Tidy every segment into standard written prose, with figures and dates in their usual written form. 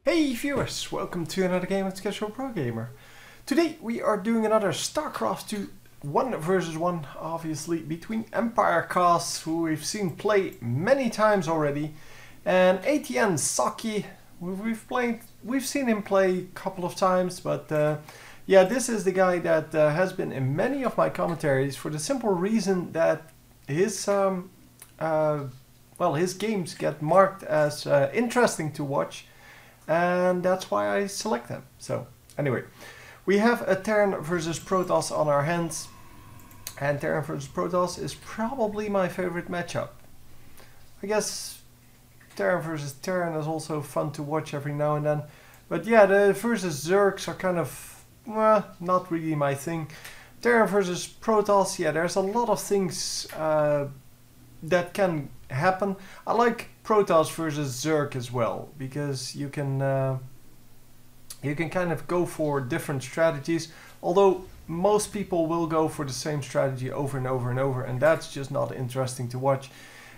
Hey viewers, welcome to another game of Casual Pro Gamer. Today we are doing another StarCraft 2 1 versus 1, obviously, between EmpireKas, who we've seen play many times already, and aTnSocke. We've seen him play a couple of times, but yeah, this is the guy that has been in many of my commentaries for the simple reason that his his games get marked as interesting to watch. And that's why I select them. So, anyway, we have a Terran versus Protoss on our hands. And Terran versus Protoss is probably my favorite matchup. I guess Terran versus Terran is also fun to watch every now and then. But yeah, the versus Zergs are kind of, well, not really my thing. Terran versus Protoss, yeah, there's a lot of things that can happen. I like Protoss versus Zerg as well, because you can kind of go for different strategies, although most people will go for the same strategy over and over and over, and that's just not interesting to watch.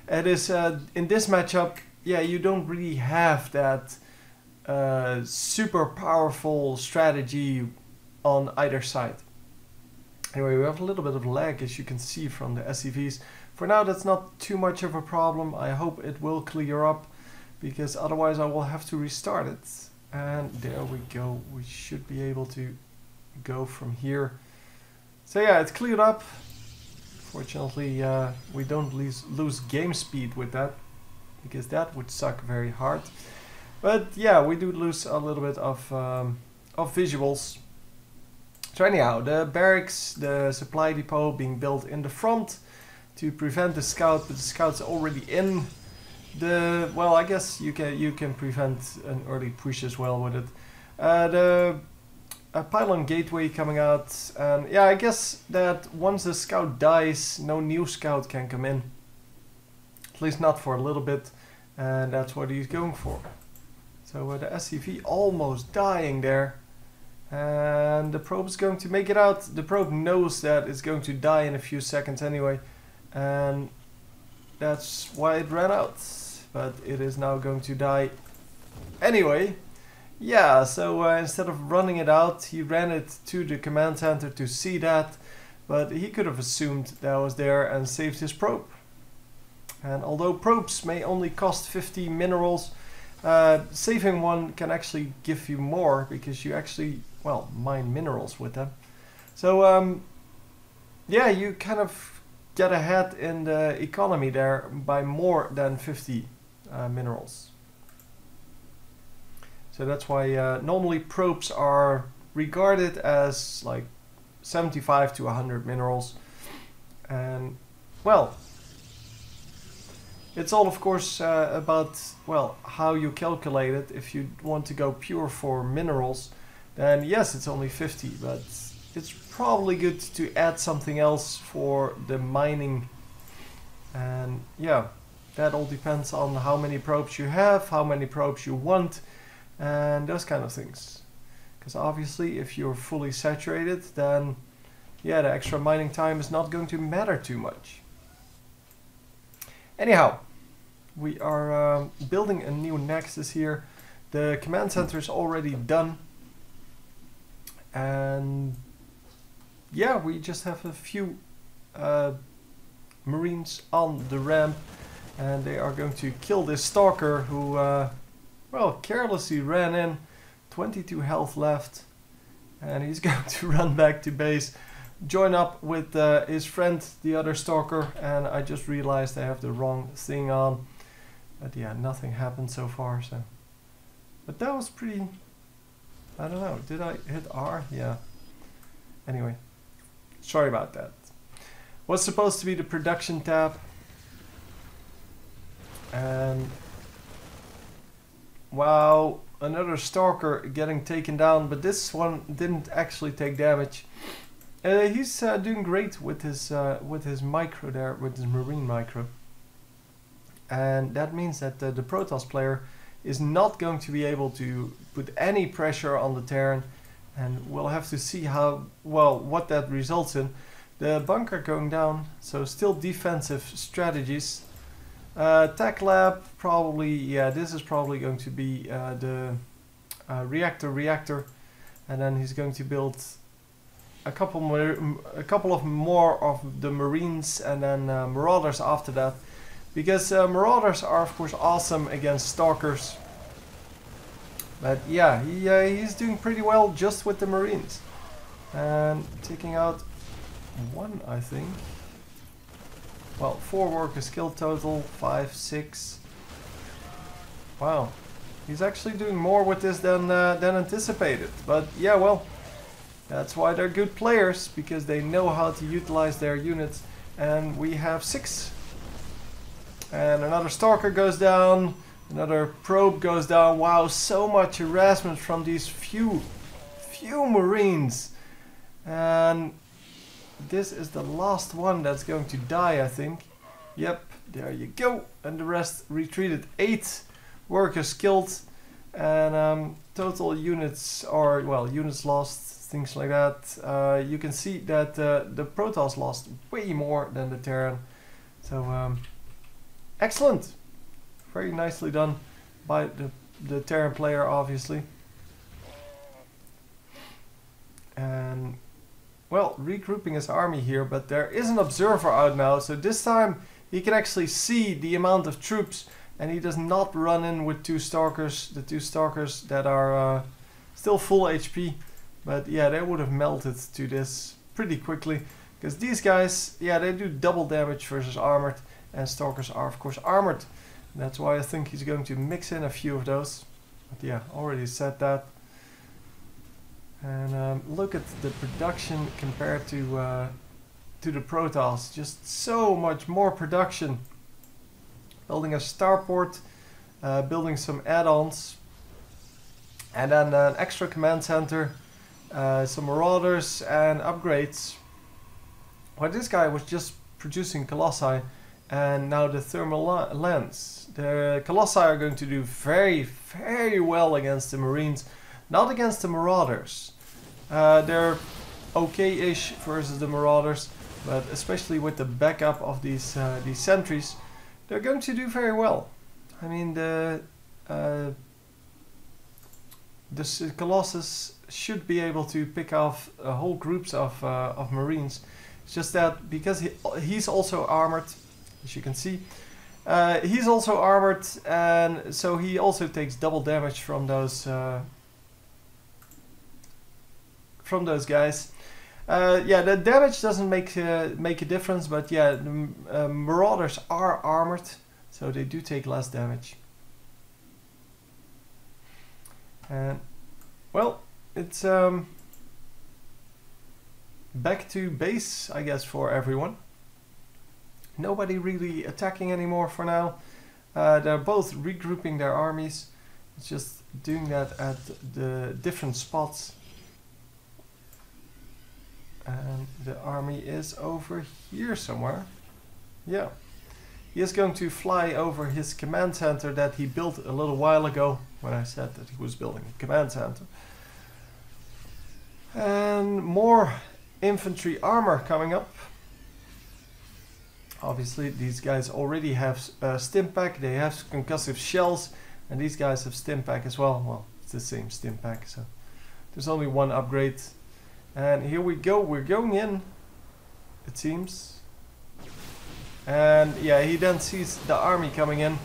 It is in this matchup, yeah, you don't really have that super powerful strategy on either side. Anyway, we have a little bit of lag, as you can see from the SCVs. For now, that's not too much of a problem. I hope it will clear up, because otherwise I will have to restart it. And there we go. We should be able to go from here. So yeah, it's cleared up. Fortunately, we don't lose game speed with that, because that would suck very hard. But yeah, we do lose a little bit of visuals. So anyhow, the barracks, the supply depot being built in the front to prevent the scout, but the scout's already in. Well, I guess you can prevent an early push as well with it. The pylon gateway coming out, and yeah, I guess that once the scout dies, no new scout can come in. At least not for a little bit, and that's what he's going for. So the SCV almost dying there. And the probe is going to make it out. The probe knows that it's going to die in a few seconds anyway. And that's why it ran out. But it is now going to die anyway. Yeah, so instead of running it out, he ran it to the command center to see that. But he could have assumed that was there and saved his probe. And although probes may only cost 50 minerals, saving one can actually give you more, because you actually, well, mine minerals with them. So yeah, you kind of get ahead in the economy there by more than 50 minerals. So that's why normally probes are regarded as like 75 to 100 minerals. And well, it's all, of course, about, well, how you calculate it. If you want to go pure for minerals, then yes, it's only 50, but it's probably good to add something else for the mining. And yeah, that all depends on how many probes you have, how many probes you want, and those kind of things. Because obviously, if you're fully saturated, then yeah, the extra mining time is not going to matter too much. Anyhow, we are building a new nexus here. The command center is already done. And yeah, we just have a few Marines on the ramp. And they are going to kill this stalker who, well, carelessly ran in. 22 health left. And he's going to run back to base. Join up with his friend, the other stalker, and I just realized I have the wrong thing on. But yeah, nothing happened so far, so. But that was pretty, I don't know, did I hit R? Yeah. Anyway, sorry about that. Was supposed to be the production tab. And wow, another stalker getting taken down, but this one didn't actually take damage. He's doing great with his micro there, with his marine micro, and that means that the Protoss player is not going to be able to put any pressure on the Terran, and we'll have to see how, well, what that results in. The bunker going down, so still defensive strategies. Tech lab, probably, yeah, this is probably going to be the reactor, and then he's going to build a couple of more of the Marines, and then Marauders after that, because Marauders are of course awesome against Stalkers. But yeah, he's doing pretty well just with the Marines, and taking out one, I think. Well, 4 workers killed total, 5, 6. Wow, he's actually doing more with this than anticipated. But yeah, well, that's why they're good players, because they know how to utilize their units. And we have 6. And another Stalker goes down, another probe goes down. Wow, so much harassment from these few Marines. And this is the last one that's going to die, I think. Yep, there you go. And the rest retreated. 8 workers killed. And total units are, well, units lost, things like that. You can see that the Protoss lost way more than the Terran. So, excellent. Very nicely done by the Terran player, obviously. And well, regrouping his army here, but there is an observer out now, so this time he can actually see the amount of troops, and he does not run in with 2 Stalkers, the 2 Stalkers that are still full HP. But yeah, they would have melted to this pretty quickly, because these guys, yeah, they do double damage versus armored, and Stalkers are of course armored. And that's why I think he's going to mix in a few of those. But yeah, already said that. And look at the production compared to the Protoss. Just so much more production. Building a starport, building some add-ons, and then an extra command center, some Marauders and upgrades. Well, this guy was just producing Colossi, and now the thermal lens. The Colossi are going to do very, very well against the Marines. Not against the Marauders. They're okay-ish versus the Marauders, but especially with the backup of these sentries, they're going to do very well. I mean, the Colossus should be able to pick off whole groups of Marines. It's just that because he's also armored, as you can see, he's also armored, and so he also takes double damage from those guys. Yeah, the damage doesn't make a difference, but yeah, the Marauders are armored, so they do take less damage. And well, it's back to base, I guess, for everyone. Nobody really attacking anymore for now. They're both regrouping their armies. It's just doing that at the different spots. And the army is over here somewhere. Yeah. He is going to fly over his command center that he built a little while ago, when I said that he was building a command center. And more infantry armor coming up. Obviously these guys already have Stimpack, they have concussive shells, and these guys have Stimpack as well. Well, it's the same Stimpack, so there's only one upgrade. And here we go, we're going in, it seems. And yeah, he then sees the army coming in.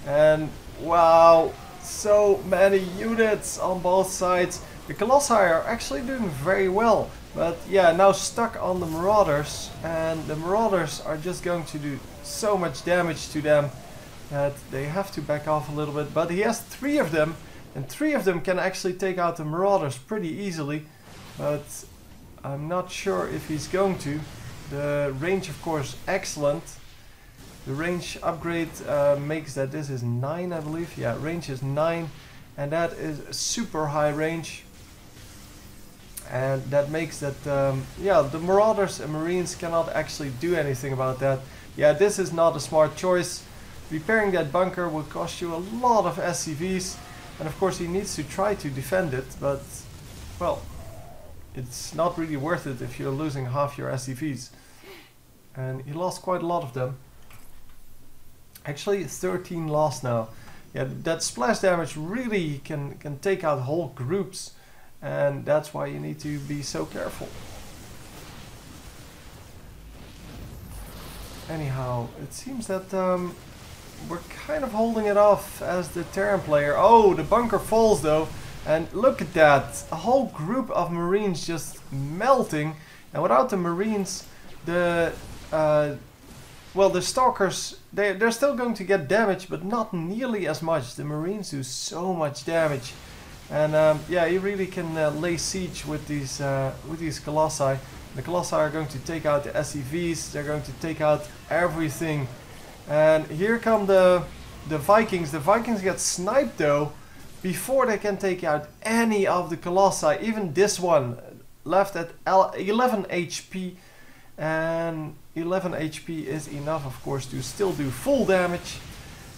And wow, so many units on both sides. The Colossi are actually doing very well. But yeah, now stuck on the Marauders. And the Marauders are just going to do so much damage to them that they have to back off a little bit. But he has 3 of them. And 3 of them can actually take out the Marauders pretty easily. But I'm not sure if he's going to. The range, of course, excellent. The range upgrade makes that this is 9, I believe. Yeah, range is 9. And that is a super high range. And that makes that, yeah, the Marauders and Marines cannot actually do anything about that. Yeah, this is not a smart choice. Repairing that bunker will cost you a lot of SCVs. And of course he needs to try to defend it, but, well, it's not really worth it if you're losing half your SCVs. And he lost quite a lot of them. Actually, 13 lost now. yeah, that splash damage really can take out whole groups, and that's why you need to be so careful. Anyhow, it seems that we're kind of holding it off as the Terran player. Oh, the bunker falls though, and look at that, a whole group of Marines just melting. And without the Marines, the Stalkers, they're still going to get damage, but not nearly as much. The Marines do so much damage, and yeah, you really can lay siege with these Colossi. The Colossi are going to take out the SCVs. They're going to take out everything. And here come the Vikings. The Vikings get sniped though before they can take out any of the Colossi. Even this one left at 11 HP. And 11 HP is enough, of course, to still do full damage.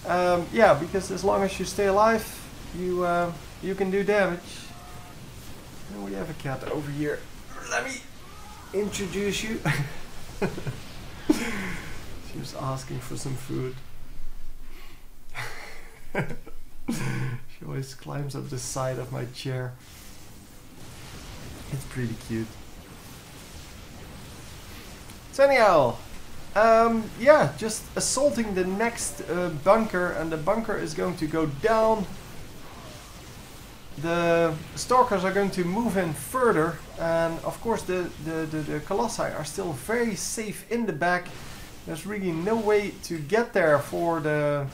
Yeah, because as long as you stay alive, you can do damage. And we have a cat over here. Let me introduce you. She was asking for some food. She always climbs up the side of my chair. It's pretty cute. So anyhow, yeah, just assaulting the next bunker, and the bunker is going to go down. The Stalkers are going to move in further, and of course the Colossi are still very safe in the back. There's really no way to get there for the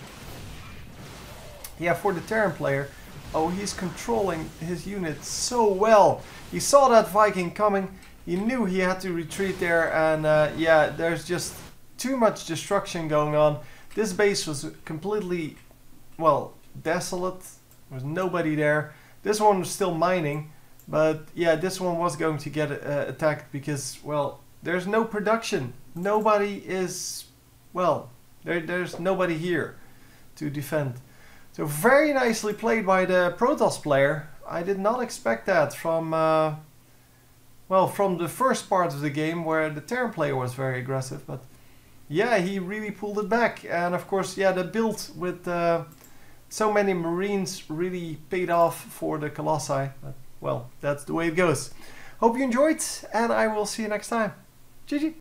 Terran player. Oh, he's controlling his unit so well. He saw that Viking coming. He knew he had to retreat there, and yeah, there's just too much destruction going on. This base was completely, well, desolate. There was nobody there. This one was still mining, but yeah, this one was going to get attacked because, well, there's no production. Nobody is, well, there's nobody here to defend. So very nicely played by the Protoss player. I did not expect that from, well, from the first part of the game where the Terran player was very aggressive, but yeah, he really pulled it back. And of course, yeah, the build with so many Marines really paid off for the Colossi. But, well, that's the way it goes. Hope you enjoyed, and I will see you next time. GG!